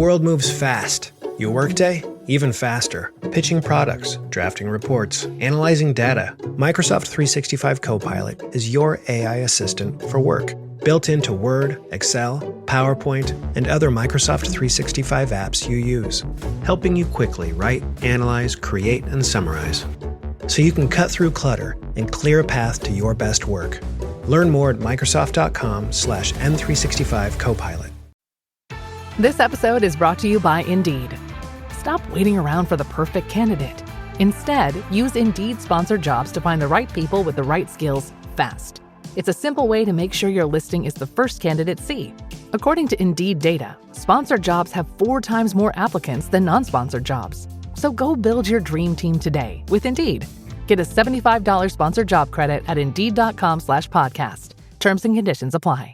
world moves fast. Your workday? Even faster. Pitching products, drafting reports, analyzing data. Microsoft 365 Copilot is your AI assistant for work. Built into Word, Excel, PowerPoint, and other Microsoft 365 apps you use. Helping you quickly write, analyze, create, and summarize. So you can cut through clutter and clear a path to your best work. Learn more at Microsoft.com/M365 Copilot. This episode is brought to you by Indeed. Stop waiting around for the perfect candidate. Instead, use Indeed sponsored jobs to find the right people with the right skills fast. It's a simple way to make sure your listing is the first candidates see. According to Indeed data, sponsored jobs have 4 times more applicants than non-sponsored jobs. So go build your dream team today with Indeed. Get a $75 sponsored job credit at Indeed.com/podcast. Terms and conditions apply.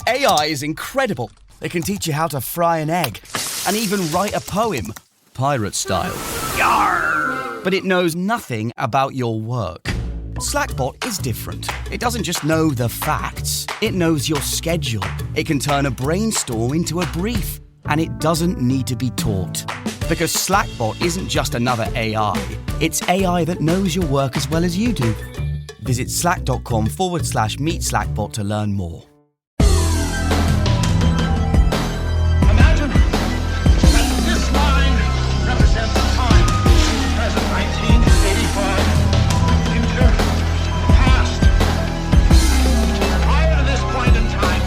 AI is incredible. It can teach you how to fry an egg and even write a poem, pirate style. Yarr! But it knows nothing about your work. Slackbot is different. It doesn't just know the facts. It knows your schedule. It can turn a brainstorm into a brief. And it doesn't need to be taught. Because Slackbot isn't just another AI. It's AI that knows your work as well as you do. Visit slack.com/meet Slackbot to learn more. Imagine that this line represents time. Present 1985. Future. Past. Prior to this point in time,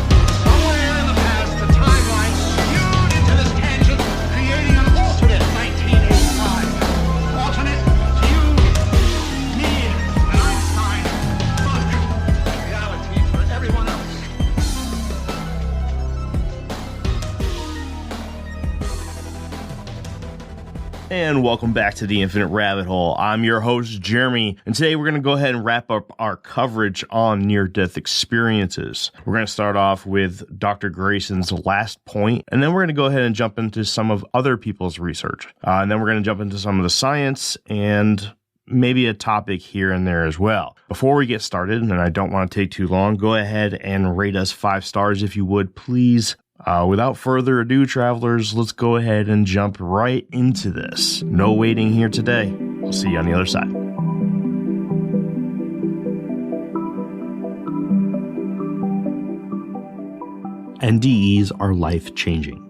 somewhere in the past, the timeline skewed into this tangent, creating an alternate 1985. Alternate you, me, and Einstein. Fuck. Reality for everyone else. And welcome back to the Infinite Rabbit Hole. I'm your host, Jeremy, and today we're going to go ahead and wrap up our coverage on near-death experiences. We're going to start off with Dr. Grayson's last point, and then we're going to go ahead and jump into some of other people's research. And then we're going to jump into some of the science and maybe a topic here and there as well. Before we get started, and I don't want to take too long, go ahead and rate us 5 stars if you would, please. Without further ado, travelers, let's go ahead and jump right into this. No waiting here today. We'll see you on the other side. NDEs are life-changing.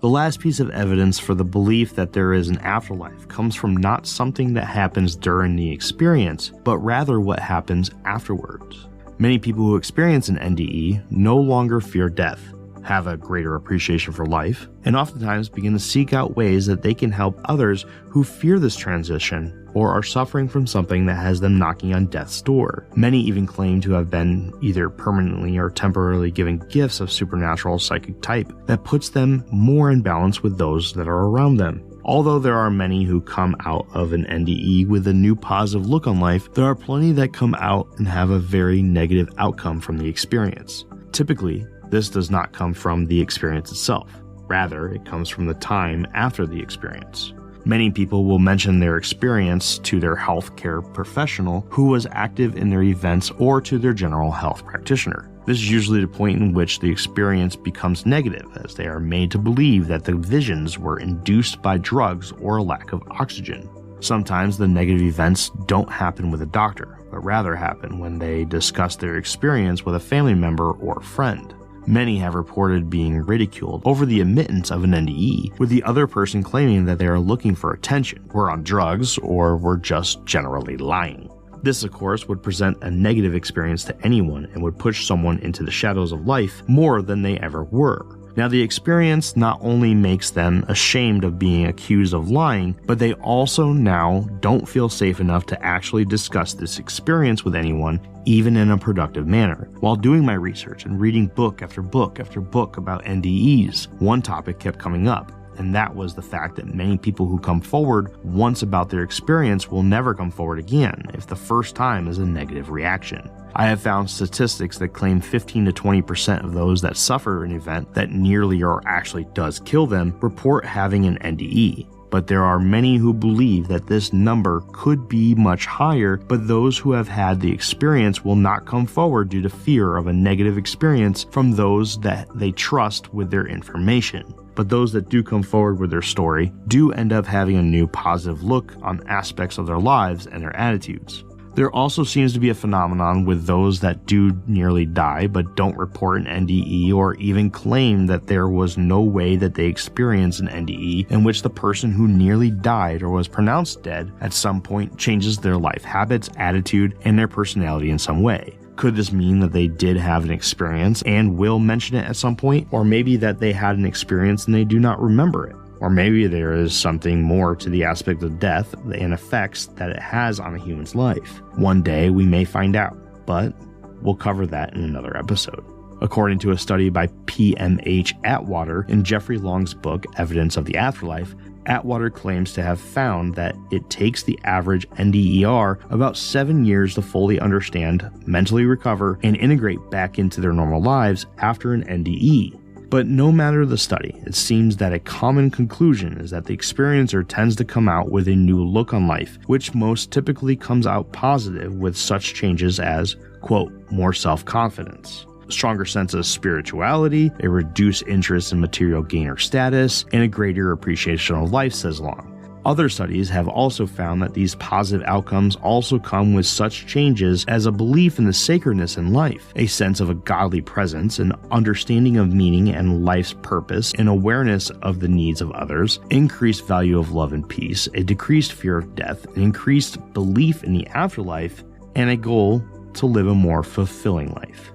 The last piece of evidence for the belief that there is an afterlife comes from not something that happens during the experience, but rather what happens afterwards. Many people who experience an NDE no longer fear death, have a greater appreciation for life, and oftentimes begin to seek out ways that they can help others who fear this transition or are suffering from something that has them knocking on death's door. Many even claim to have been either permanently or temporarily given gifts of supernatural psychic type that puts them more in balance with those that are around them. Although there are many who come out of an NDE with a new positive look on life, there are plenty that come out and have a very negative outcome from the experience. Typically, this does not come from the experience itself. Rather, it comes from the time after the experience. Many people will mention their experience to their healthcare professional who was active in their events or to their general health practitioner. This is usually the point in which the experience becomes negative, as they are made to believe that the visions were induced by drugs or a lack of oxygen. Sometimes the negative events don't happen with a doctor, but rather happen when they discuss their experience with a family member or friend. Many have reported being ridiculed over the admittance of an NDE, with the other person claiming that they are looking for attention, were on drugs, or were just generally lying. This, of course, would present a negative experience to anyone and would push someone into the shadows of life more than they ever were. Now, the experience not only makes them ashamed of being accused of lying, but they also now don't feel safe enough to actually discuss this experience with anyone, even in a productive manner. While doing my research and reading book after book after book about NDEs, one topic kept coming up, and that was the fact that many people who come forward once about their experience will never come forward again if the first time is a negative reaction. I have found statistics that claim 15 to 20% of those that suffer an event that nearly or actually does kill them report having an NDE. But there are many who believe that this number could be much higher, but those who have had the experience will not come forward due to fear of a negative experience from those that they trust with their information. But those that do come forward with their story do end up having a new positive look on aspects of their lives and their attitudes. There also seems to be a phenomenon with those that do nearly die but don't report an NDE or even claim that there was no way that they experienced an NDE, in which the person who nearly died or was pronounced dead at some point changes their life habits, attitude, and their personality in some way. Could this mean that they did have an experience and will mention it at some point? Or maybe that they had an experience and they do not remember it? Or maybe there is something more to the aspect of death and effects that it has on a human's life. One day we may find out, but we'll cover that in another episode. According to a study by PMH Atwater in Jeffrey Long's book Evidence of the Afterlife, Atwater claims to have found that it takes the average NDER about 7 years to fully understand, mentally recover, and integrate back into their normal lives after an NDE. But no matter the study, it seems that a common conclusion is that the experiencer tends to come out with a new look on life, which most typically comes out positive with such changes as, quote, more self-confidence, a stronger sense of spirituality, a reduced interest in material gain or status, and a greater appreciation of life, says Long. Other studies have also found that these positive outcomes also come with such changes as a belief in the sacredness in life, a sense of a godly presence, an understanding of meaning and life's purpose, an awareness of the needs of others, increased value of love and peace, a decreased fear of death, an increased belief in the afterlife, and a goal to live a more fulfilling life.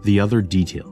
The other details.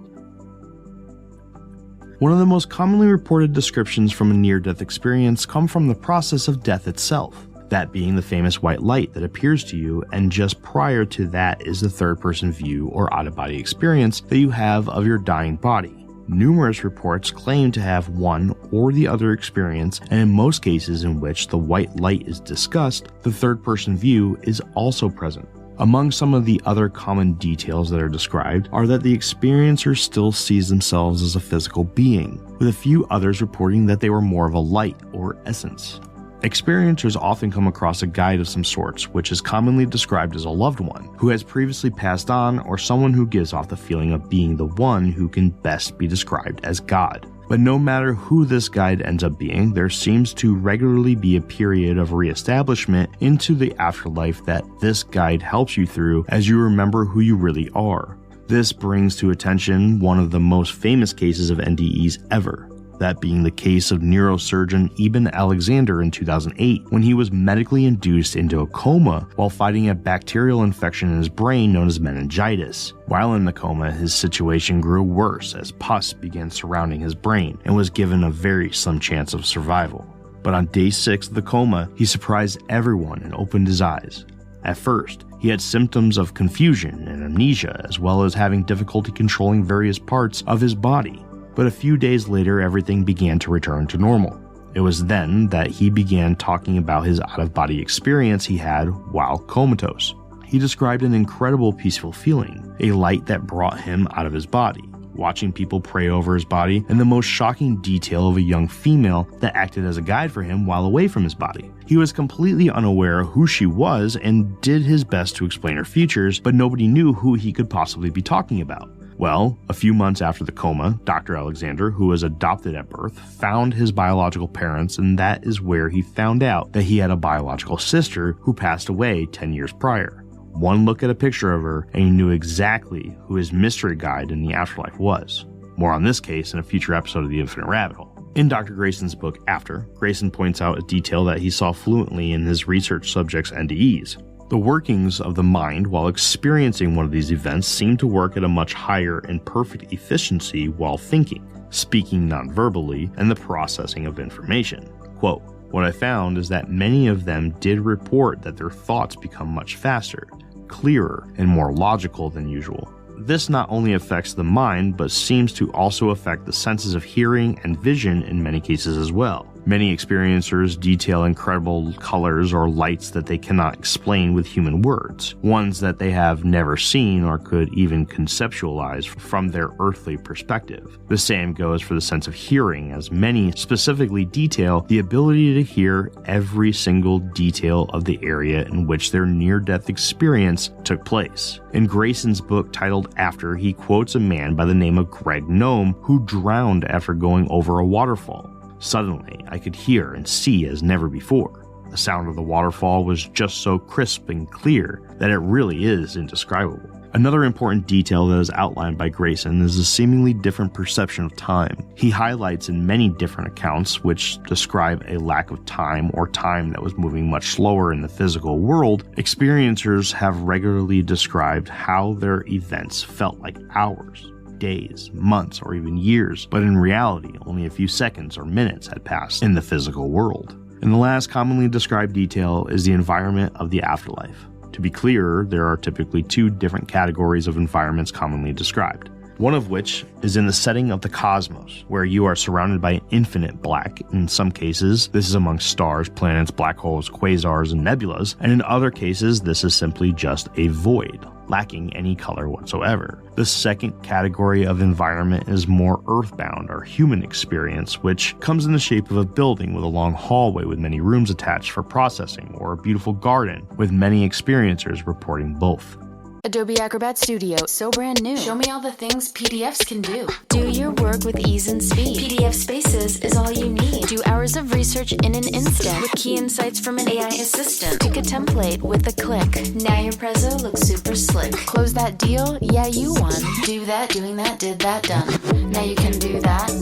One of the most commonly reported descriptions from a near-death experience come from the process of death itself, that being the famous white light that appears to you, and just prior to that is the third-person view or out-of-body experience that you have of your dying body. Numerous reports claim to have one or the other experience, and in most cases in which the white light is discussed, the third-person view is also present. Among some of the other common details that are described are that the experiencer still sees themselves as a physical being, with a few others reporting that they were more of a light or essence. Experiencers often come across a guide of some sorts, which is commonly described as a loved one, who has previously passed on, or someone who gives off the feeling of being the one who can best be described as God. But no matter who this guide ends up being, there seems to regularly be a period of reestablishment into the afterlife that this guide helps you through as you remember who you really are. This brings to attention one of the most famous cases of NDEs ever, that being the case of neurosurgeon Eben Alexander in 2008, when he was medically induced into a coma while fighting a bacterial infection in his brain known as meningitis. While in the coma, his situation grew worse as pus began surrounding his brain and was given a very slim chance of survival. But on day 6 of the coma, he surprised everyone and opened his eyes. At first, he had symptoms of confusion and amnesia, as well as having difficulty controlling various parts of his body. But a few days later, everything began to return to normal. It was then that he began talking about his out-of-body experience he had while comatose. He described an incredible peaceful feeling, a light that brought him out of his body, watching people pray over his body, and the most shocking detail of a young female that acted as a guide for him while away from his body. He was completely unaware of who she was and did his best to explain her features, but nobody knew who he could possibly be talking about. Well, a few months after the coma, Dr. Alexander, who was adopted at birth, found his biological parents, and that is where he found out that he had a biological sister who passed away 10 years prior. One look at a picture of her, and he knew exactly who his mystery guide in the afterlife was. More on this case in a future episode of The Infinite Rabbit Hole. In Dr. Grayson's book After, Grayson points out a detail that he saw fluently in his research subjects' NDEs. The workings of the mind while experiencing one of these events seem to work at a much higher and perfect efficiency while thinking, speaking non-verbally, and the processing of information. Quote, "What I found is that many of them did report that their thoughts become much faster, clearer, and more logical than usual. This not only affects the mind, but seems to also affect the senses of hearing and vision in many cases as well. Many experiencers detail incredible colors or lights that they cannot explain with human words, ones that they have never seen or could even conceptualize from their earthly perspective. The same goes for the sense of hearing, as many specifically detail the ability to hear every single detail of the area in which their near-death experience took place. In Grayson's book titled After, he quotes a man by the name of Greg Gnome who drowned after going over a waterfall. Suddenly, I could hear and see as never before. The sound of the waterfall was just so crisp and clear that it really is indescribable. Another important detail that is outlined by Grayson is a seemingly different perception of time. He highlights in many different accounts, which describe a lack of time or time that was moving much slower in the physical world, experiencers have regularly described how their events felt like hours, days, months, or even years, but in reality, only a few seconds or minutes had passed in the physical world. And the last commonly described detail is the environment of the afterlife. To be clear, there are typically two different categories of environments commonly described. One of which is in the setting of the cosmos, where you are surrounded by infinite black. In some cases, this is among stars, planets, black holes, quasars, and nebulas, and in other cases, this is simply just a void, lacking any color whatsoever. The second category of environment is more earthbound or human experience, which comes in the shape of a building with a long hallway with many rooms attached for processing, or a beautiful garden, with many experiencers reporting both. Adobe Acrobat Studio, so brand new. Show me all the things PDFs can do. Do your work with ease and speed. PDF Spaces is all you need. Do hours of research in an instant with key insights from an AI assistant. Pick a template with a click. Now your prezzo looks super slick. Close that deal? Yeah, you won. Do that, doing that, did that, done. Now you can do that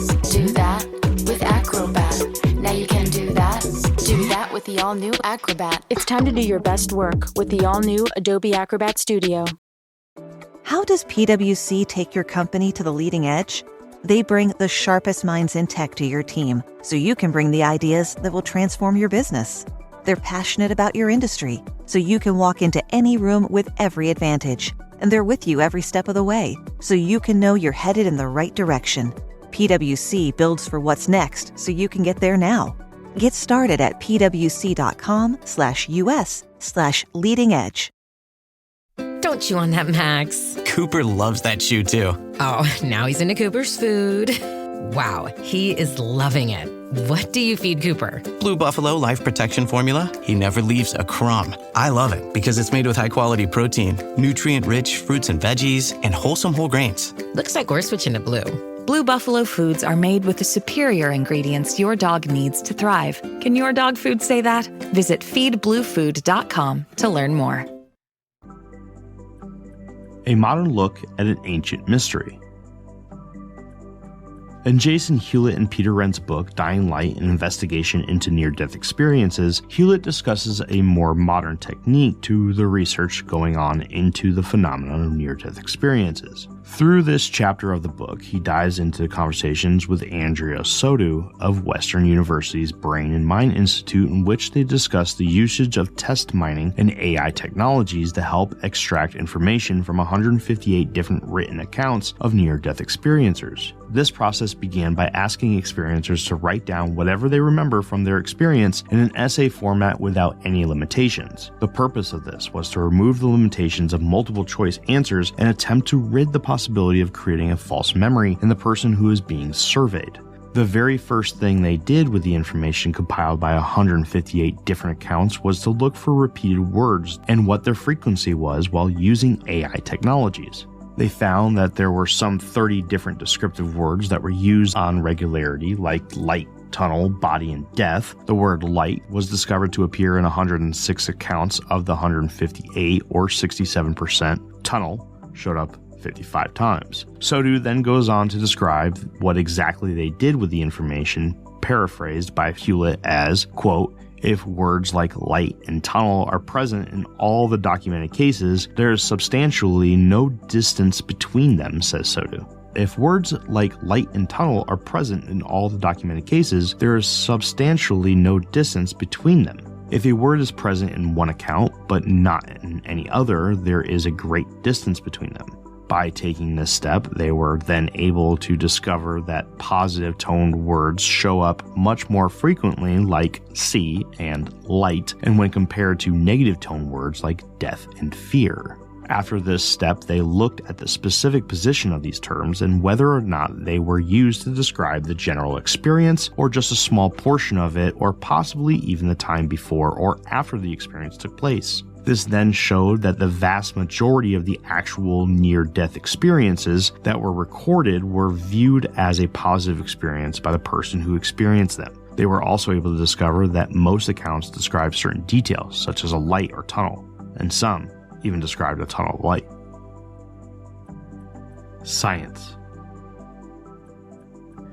with Acrobat. Now you can do that with the all-new Acrobat. It's time to do your best work with the all-new Adobe Acrobat Studio. How does PwC take your company to the leading edge? They bring the sharpest minds in tech to your team, so you can bring the ideas that will transform your business. They're passionate about your industry, so you can walk into any room with every advantage. And they're with you every step of the way, so you can know you're headed in the right direction. PwC builds for what's next, so you can get there now. Get started at pwc.com/us/leading edge. Don't chew on that, Max. Cooper loves that chew too. Oh, now he's into Cooper's food. Wow, he is loving it. What do you feed Cooper? Blue Buffalo Life Protection Formula. He never leaves a crumb. I love it because it's made with high-quality protein, nutrient-rich fruits and veggies, and wholesome whole grains. Looks like we're switching to Blue. Blue Buffalo foods are made with the superior ingredients your dog needs to thrive. Can your dog food say that? Visit feedbluefood.com to learn more. A modern look at an ancient mystery. In Jason Hewlett and Peter Wrent's book, Dying Light, an investigation into near-death experiences, Hewlett discusses a more modern technique to the research going on into the phenomenon of near-death experiences. Through this chapter of the book, he dives into conversations with Andrea Soto of Western University's Brain and Mind Institute, in which they discuss the usage of test mining and AI technologies to help extract information from 158 different written accounts of near-death experiencers. This process began by asking experiencers to write down whatever they remember from their experience in an essay format without any limitations. The purpose of this was to remove the limitations of multiple choice answers and attempt to rid the possibility of creating a false memory in the person who is being surveyed. The very first thing they did with the information compiled by 158 different accounts was to look for repeated words and what their frequency was while using AI technologies. They found that there were some 30 different descriptive words that were used on regularity, like light, tunnel, body, and death. The word light was discovered to appear in 106 accounts of the 158, or 67%. Tunnel showed up 55 times. Soto then goes on to describe what exactly they did with the information, paraphrased by Hewlett as, quote, "If words like light and tunnel are present in all the documented cases, there is substantially no distance between them," says Soto. If words like light and tunnel are present in all the documented cases, there is substantially no distance between them. If a word is present in one account, but not in any other, there is a great distance between them. By taking this step, they were then able to discover that positive toned words show up much more frequently, like see and light, and when compared to negative toned words like death and fear. After this step, they looked at the specific position of these terms and whether or not they were used to describe the general experience, or just a small portion of it, or possibly even the time before or after the experience took place. This then showed that the vast majority of the actual near-death experiences that were recorded were viewed as a positive experience by the person who experienced them. They were also able to discover that most accounts describe certain details, such as a light or tunnel, and some even described a tunnel of light. Science.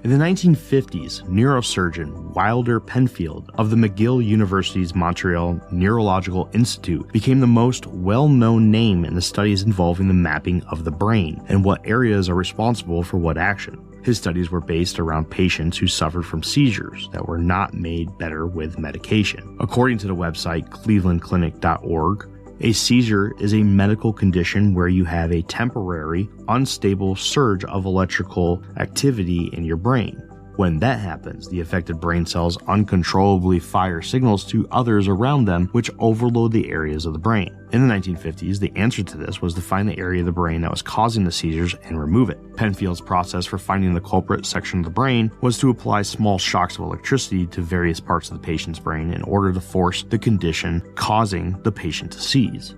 In the 1950s, neurosurgeon Wilder Penfield of the McGill University's Montreal Neurological Institute became the most well-known name in the studies involving the mapping of the brain and what areas are responsible for what action. His studies were based around patients who suffered from seizures that were not made better with medication. According to the website clevelandclinic.org, a seizure is a medical condition where you have a temporary, unstable surge of electrical activity in your brain. When that happens, the affected brain cells uncontrollably fire signals to others around them, which overload the areas of the brain. In the 1950s, the answer to this was to find the area of the brain that was causing the seizures and remove it. Penfield's process for finding the culprit section of the brain was to apply small shocks of electricity to various parts of the patient's brain in order to force the condition causing the patient to seize.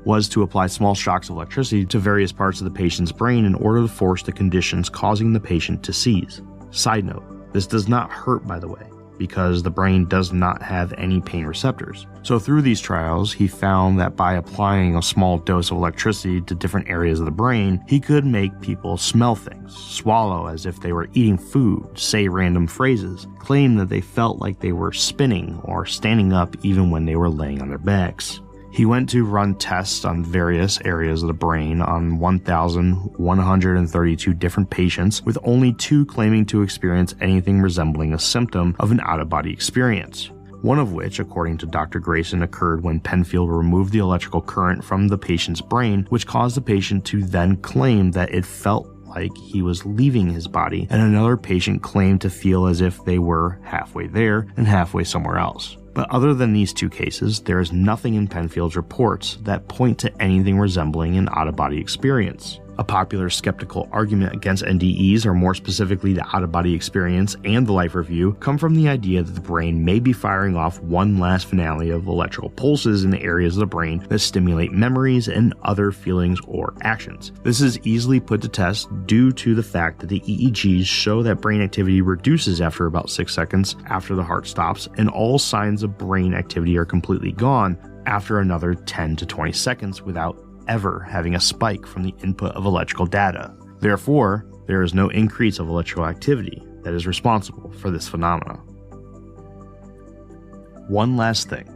Side note. This does not hurt, by the way, because the brain does not have any pain receptors. So through these trials, he found that by applying a small dose of electricity to different areas of the brain, he could make people smell things, swallow as if they were eating food, say random phrases, claim that they felt like they were spinning or standing up even when they were laying on their backs. He went to run tests on various areas of the brain on 1,132 different patients, with only 2 claiming to experience anything resembling a symptom of an out-of-body experience. One of which, according to Dr. Grayson, occurred when Penfield removed the electrical current from the patient's brain, which caused the patient to then claim that it felt like he was leaving his body, and another patient claimed to feel as if they were halfway there and halfway somewhere else. But other than these 2 cases, there is nothing in Penfield's reports that point to anything resembling an out-of-body experience. A popular skeptical argument against NDEs, or more specifically the out-of-body experience and the life review, come from the idea that the brain may be firing off one last finale of electrical pulses in the areas of the brain that stimulate memories and other feelings or actions. This is easily put to test due to the fact that the EEGs show that brain activity reduces after about 6 seconds after the heart stops, and all signs of brain activity are completely gone after another 10 to 20 seconds without ever having a spike from the input of electrical data. Therefore, there is no increase of electrical activity that is responsible for this phenomenon. One last thing.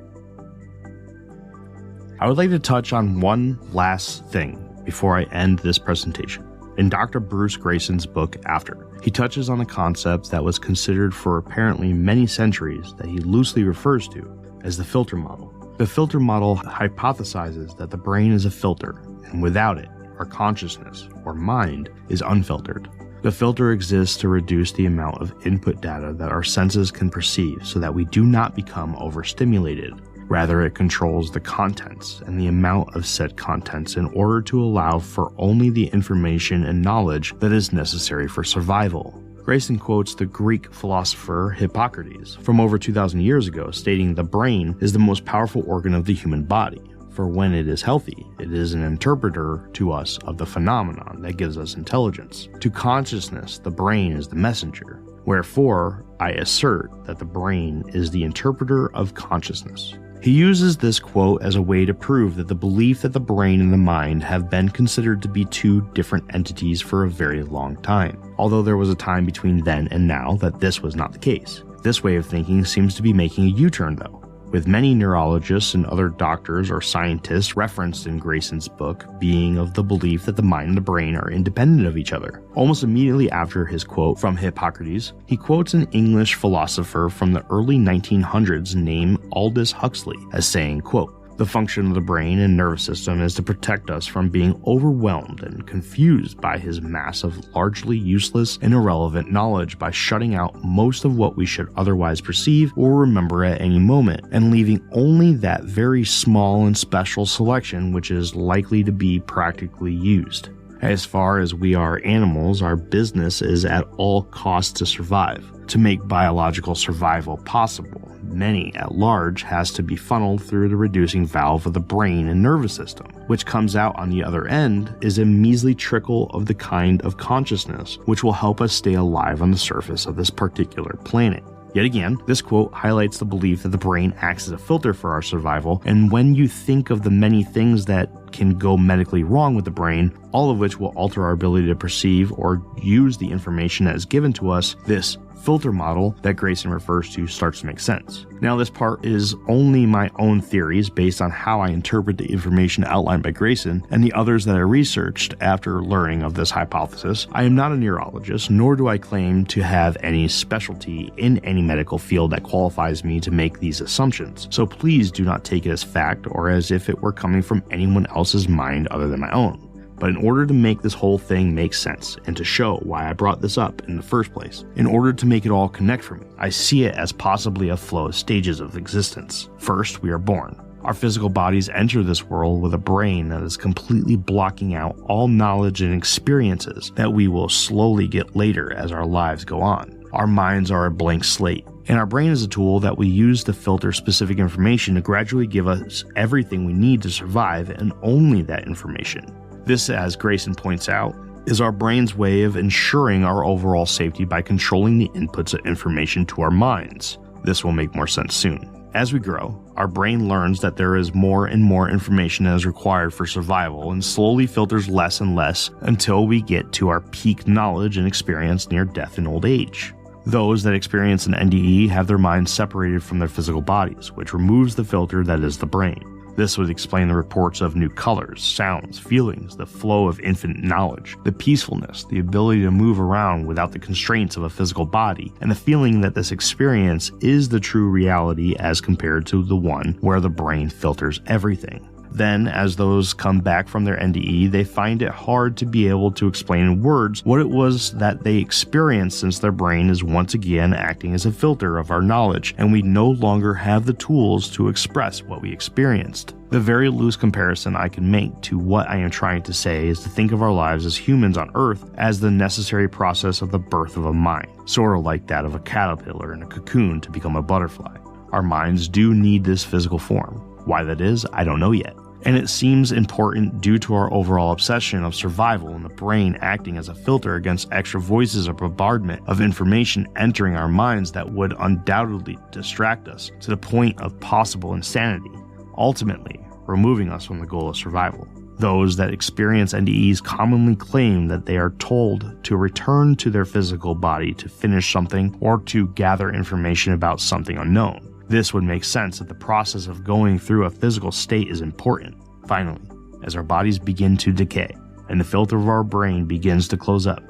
I would like to touch on one last thing before I end this presentation. In Dr. Bruce Grayson's book, After, he touches on a concept that was considered for apparently many centuries that he loosely refers to as the filter model. The filter model hypothesizes that the brain is a filter, and without it, our consciousness, or mind, is unfiltered. The filter exists to reduce the amount of input data that our senses can perceive so that we do not become overstimulated. Rather, it controls the contents and the amount of said contents in order to allow for only the information and knowledge that is necessary for survival. Grayson quotes the Greek philosopher Hippocrates from over 2,000 years ago, stating the brain is the most powerful organ of the human body, for when it is healthy, it is an interpreter to us of the phenomenon that gives us intelligence. To consciousness, the brain is the messenger. Wherefore, I assert that the brain is the interpreter of consciousness. He uses this quote as a way to prove that the belief that the brain and the mind have been considered to be 2 different entities for a very long time, although there was a time between then and now that this was not the case. This way of thinking seems to be making a U-turn though, with many neurologists and other doctors or scientists referenced in Grayson's book being of the belief that the mind and the brain are independent of each other. Almost immediately after his quote from Hippocrates, he quotes an English philosopher from the early 1900s named Aldous Huxley as saying, quote, The function of the brain and nervous system is to protect us from being overwhelmed and confused by his mass of largely useless and irrelevant knowledge by shutting out most of what we should otherwise perceive or remember at any moment, and leaving only that very small and special selection which is likely to be practically used. As far as we are animals, our business is at all costs to survive. To make biological survival possible, many at large has to be funneled through the reducing valve of the brain and nervous system. Which comes out on the other end is a measly trickle of the kind of consciousness which will help us stay alive on the surface of this particular planet. Yet again, this quote highlights the belief that the brain acts as a filter for our survival, and when you think of the many things that can go medically wrong with the brain, all of which will alter our ability to perceive or use the information that is given to us, this filter model that Grayson refers to starts to make sense. Now, this part is only my own theories based on how I interpret the information outlined by Grayson and the others that I researched after learning of this hypothesis. I am not a neurologist, nor do I claim to have any specialty in any medical field that qualifies me to make these assumptions. So please do not take it as fact or as if it were coming from anyone else's mind other than my own. But in order to make this whole thing make sense and to show why I brought this up in the first place, in order to make it all connect for me, I see it as possibly a flow of stages of existence. First, we are born. Our physical bodies enter this world with a brain that is completely blocking out all knowledge and experiences that we will slowly get later as our lives go on. Our minds are a blank slate, and our brain is a tool that we use to filter specific information to gradually give us everything we need to survive and only that information. This, as Grayson points out, is our brain's way of ensuring our overall safety by controlling the inputs of information to our minds. This will make more sense soon. As we grow, our brain learns that there is more and more information that is required for survival and slowly filters less and less until we get to our peak knowledge and experience near death and old age. Those that experience an NDE have their minds separated from their physical bodies, which removes the filter that is the brain. This would explain the reports of new colors, sounds, feelings, the flow of infinite knowledge, the peacefulness, the ability to move around without the constraints of a physical body, and the feeling that this experience is the true reality as compared to the one where the brain filters everything. Then, as those come back from their NDE, they find it hard to be able to explain in words what it was that they experienced, since their brain is once again acting as a filter of our knowledge, and we no longer have the tools to express what we experienced. The very loose comparison I can make to what I am trying to say is to think of our lives as humans on Earth as the necessary process of the birth of a mind, sort of like that of a caterpillar in a cocoon to become a butterfly. Our minds do need this physical form. Why that is, I don't know yet. And it seems important due to our overall obsession of survival and the brain acting as a filter against extra voices of bombardment of information entering our minds that would undoubtedly distract us to the point of possible insanity, ultimately removing us from the goal of survival. Those that experience NDEs commonly claim that they are told to return to their physical body to finish something or to gather information about something unknown. This would make sense that the process of going through a physical state is important. Finally, as our bodies begin to decay and the filter of our brain begins to close up,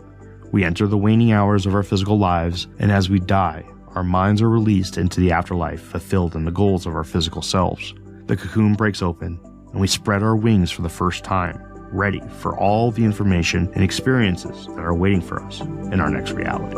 we enter the waning hours of our physical lives, and as we die, our minds are released into the afterlife, fulfilled in the goals of our physical selves. The cocoon breaks open, and we spread our wings for the first time, ready for all the information and experiences that are waiting for us in our next reality.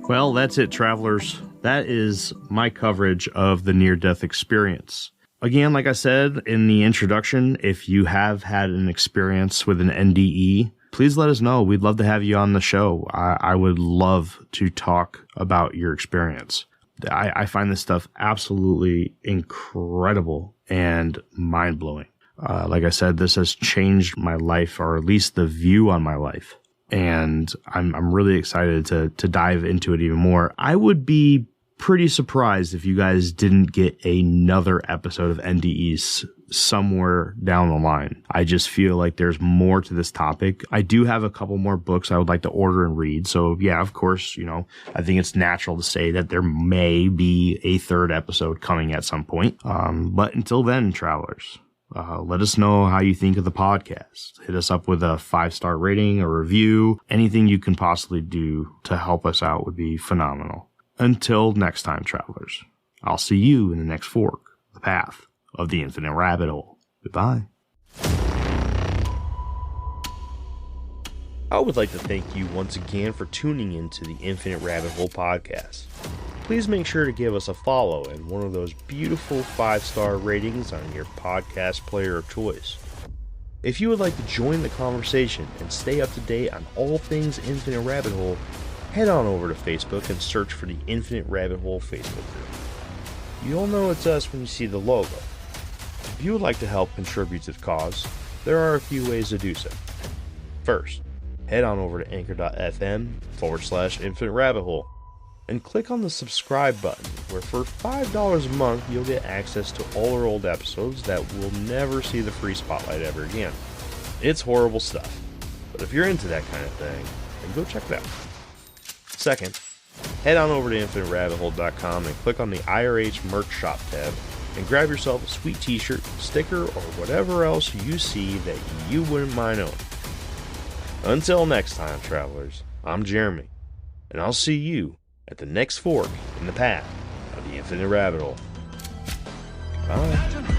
Well, that's it, travelers. That is my coverage of the near-death experience. Again, like I said in the introduction, if you have had an experience with an NDE, please let us know. We'd love to have you on the show. I would love to talk about your experience. I find this stuff absolutely incredible and mind-blowing. Like I said, this has changed my life, or at least the view on my life. And I'm really excited to dive into it even more. I would be pretty surprised if you guys didn't get another episode of NDEs somewhere down the line. I just feel like there's more to this topic. I do have a couple more books I would like to order and read. So yeah, of course, I think it's natural to say that there may be a third episode coming at some point. But until then, travelers, Let us know how you think of the podcast. Hit us up with a 5-star rating, a review. Anything you can possibly do to help us out would be phenomenal. Until next time, travelers, I'll see you in the next fork, the path of the infinite rabbit hole. Goodbye. I would like to thank you once again for tuning into the Infinite Rabbit Hole podcast. Please make sure to give us a follow and one of those beautiful 5-star ratings on your podcast player of choice. If you would like to join the conversation and stay up to date on all things Infinite Rabbit Hole, head on over to Facebook and search for the Infinite Rabbit Hole Facebook group. You'll know it's us when you see the logo. If you would like to help contribute to the cause, there are a few ways to do so. First, head on over to anchor.fm/Infinite Rabbit Hole and click on the subscribe button, where for $5 a month you'll get access to all our old episodes that will never see the free spotlight ever again. It's horrible stuff, but if you're into that kind of thing, then go check it out. Second, head on over to InfiniteRabbitHole.com and click on the IRH merch shop tab and grab yourself a sweet t-shirt, sticker, or whatever else you see that you wouldn't mind owning. Until next time, travelers, I'm Jeremy, and I'll see you at the next fork in the path of the Infinite Rabbit Hole. Bye.